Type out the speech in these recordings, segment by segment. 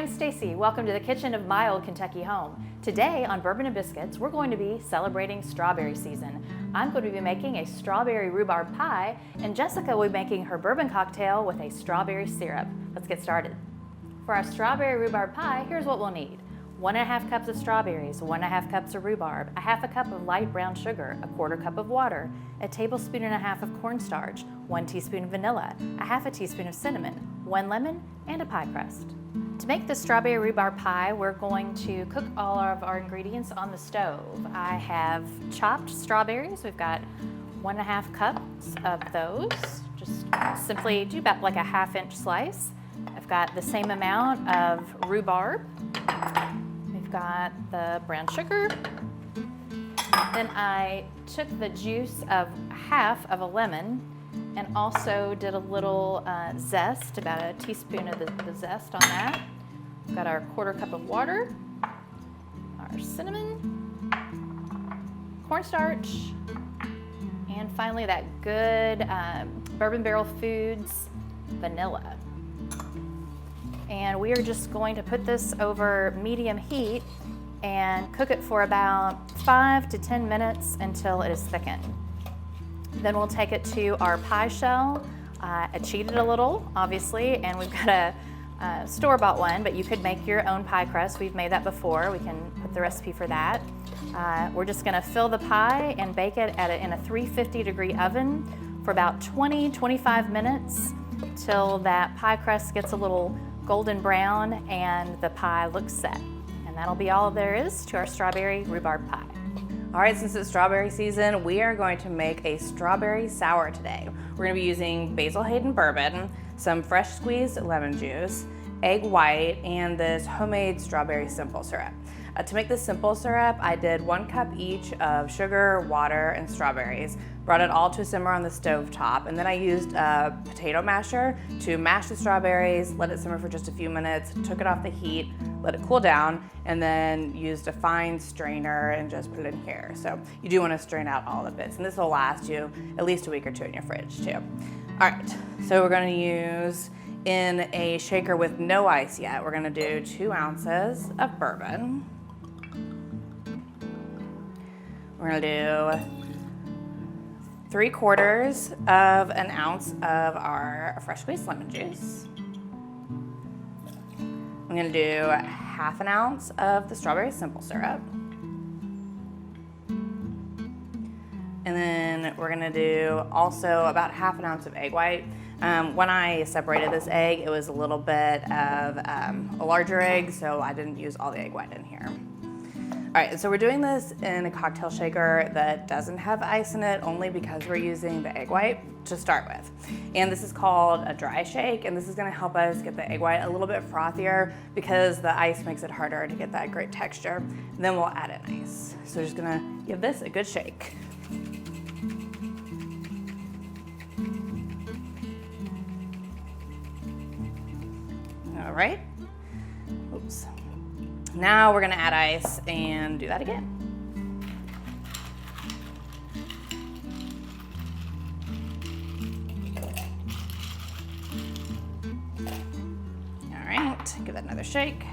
name's Stacy. Welcome to the kitchen of my old Kentucky home. Today on Bourbon and Biscuits, we're going to be celebrating strawberry season. I'm going to be making a strawberry rhubarb pie, and Jessica will be making her bourbon cocktail with a strawberry syrup. Let's get started. For our strawberry rhubarb pie, here's what we'll need. 1½ cups of strawberries, 1½ cups of rhubarb, 1/2 cup of light brown sugar, 1/4 cup of water, 1.5 tablespoons of cornstarch, 1 teaspoon of vanilla, 1/2 teaspoon of cinnamon, 1 lemon, and a pie crust. To make the strawberry rhubarb pie, we're going to cook all of our ingredients on the stove. I have chopped strawberries. We've got 1½ cups of those. Just simply do about like a 1/2 inch slice. I've got the same amount of rhubarb. We've got the brown sugar. Then I took the juice of 1/2 of a lemon and also did a little zest, about a teaspoon of the zest on that. We've got our 1/4 cup of water, our cinnamon, cornstarch, and finally that good Bourbon Barrel Foods vanilla. And we are just going to put this over medium heat and cook it for about 5 to 10 minutes until it is thickened. Then we'll take it to our pie shell. I cheated a little, obviously, and we've got a store-bought one, but you could make your own pie crust. We've made that before. We can put the recipe for that. We're just gonna fill the pie and bake it in a 350-degree oven for about 20-25 minutes till that pie crust gets a little golden brown and the pie looks set. And that'll be all there is to our strawberry rhubarb pie. All right, since it's strawberry season, we are going to make a strawberry sour today. We're gonna be using Basil Hayden bourbon, some fresh squeezed lemon juice, egg white, and this homemade strawberry simple syrup. To make this simple syrup, I did 1 cup each of sugar, water, and strawberries, brought it all to a simmer on the stove top, and then I used a potato masher to mash the strawberries, let it simmer for just a few minutes, took it off the heat, let it cool down, and then used a fine strainer and just put it in here. So you do want to strain out all the bits, and this will last you at least a week or 2 in your fridge too. All right, so we're going to use, in a shaker with no ice yet, we're going to do 2 ounces of bourbon. We're going to do 3/4 of an ounce of our fresh squeezed lemon juice. I'm going to do 1/2 ounce of the strawberry simple syrup. And then we're going to do also about 1/2 ounce of egg white. When I separated this egg, it was a little bit of a larger egg, so I didn't use all the egg white in here. All right, so we're doing this in a cocktail shaker that doesn't have ice in it, only because we're using the egg white to start with. And this is called a dry shake, and this is gonna help us get the egg white a little bit frothier because the ice makes it harder to get that great texture. And then we'll add in ice. So we're just gonna give this a good shake. All right, oops. Now we're gonna add ice and do that again. All right, give that another shake.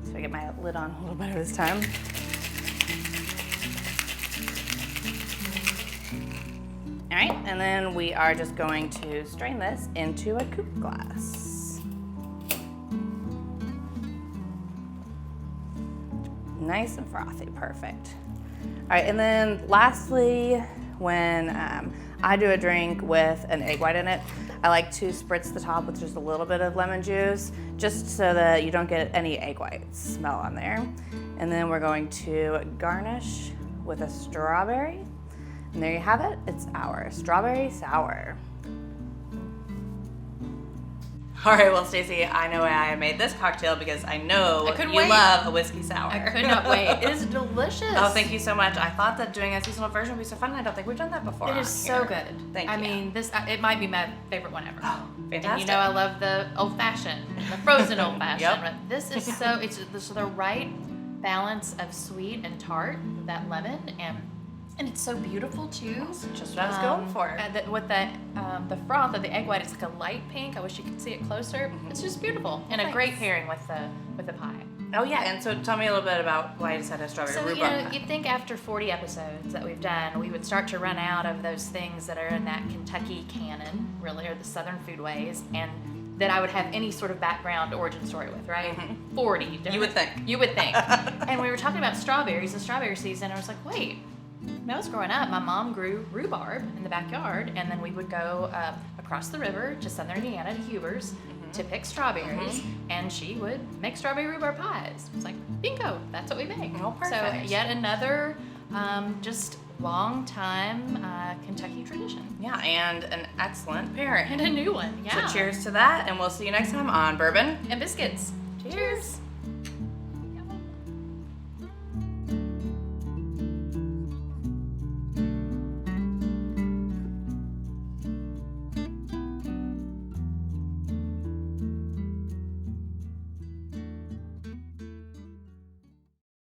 So I get my lid on a little better this time. All right, and then we are just going to strain this into a coupe glass. Nice and frothy, perfect. All right, and then lastly, when I do a drink with an egg white in it, I like to spritz the top with just a little bit of lemon juice, just so that you don't get any egg white smell on there. And then we're going to garnish with a strawberry. And there you have it, it's our strawberry sour. All right, well, Stacey, I know I made this cocktail because I know you love a whiskey sour. I could not wait. It is delicious. Oh, thank you so much. I thought that doing a seasonal version would be so fun. I don't think we've done that before. It is so good. Thank you. I mean, it might be my favorite one ever. Oh, fantastic. And you know I love the old fashioned, the frozen old fashioned. Yep. But this is it's the right balance of sweet and tart with that lemon, and And it's so beautiful too. That's just what I was going for. And with the froth of the egg white, it's like a light pink. I wish you could see it closer. It's just beautiful and a great pairing with the pie. Oh yeah, and so tell me a little bit about why you decided strawberry So rhubarb pie. you'd think after 40 episodes that we've done, we would start to run out of those things that are in that Kentucky canon, really, or the Southern foodways, and that I would have any sort of background origin story with, right? 40. You would think. You would think. And we were talking about strawberries, the strawberry season, and I was like, wait. When I was growing up, my mom grew rhubarb in the backyard, and then we would go across the river to southern Indiana to Huber's to pick strawberries, and she would make strawberry rhubarb pies. It's like, bingo, that's what we make. Oh, perfect. So yet another just long time Kentucky tradition. Yeah, and an excellent pairing. And a new one, yeah. So cheers to that, and we'll see you next time on Bourbon and Biscuits. Cheers.